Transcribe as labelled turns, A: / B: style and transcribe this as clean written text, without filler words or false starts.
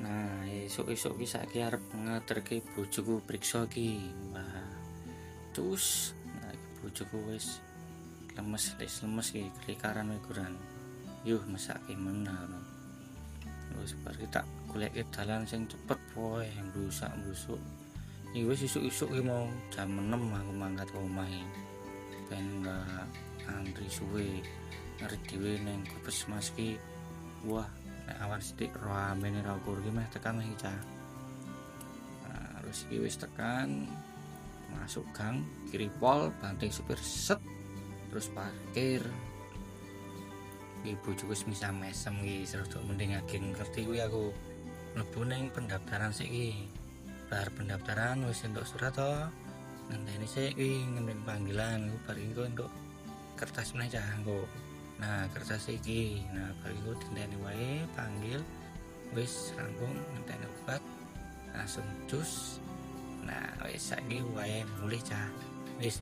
A: Nah, esuk-esuk ki saiki arep ngeterke bojoku priksa ki. Wah, cus. Nah, iki bojoku wis lemes ki, kelikaran miguran. Yuh, mesake meneh. Wis bar ki tak goleki dalan sing cepet poe, mblusak-mblusuk. Iki wis isuk-isuk ki mau jam 6 aku mangkat ke omah iki. Ben enggak antri suwe. Arep dhewe ning Puskesmas ki. Wah, nek awan sithik ramene ra ukur ki meh tekan iki cah. Nah, terus iki wis tekan masuk gang, kiri pol, banting supir set, terus parkir. Iki bojoku wis mesem iki, rada mending ageng ngerti kuwi aku. Mlebu ning pendaftaran sik iki. Bar pendaftaran wis entuk surat to. Ngenteni sik iki, ngenteni panggilan, bar iki entuk kertas meneh cah engko. Nah, kertas iki. Nah, bar iku dinteni wae panggil. Wis rampung ngenteni obat. Langsung cus. Nah, wis saiki wae mulih cah.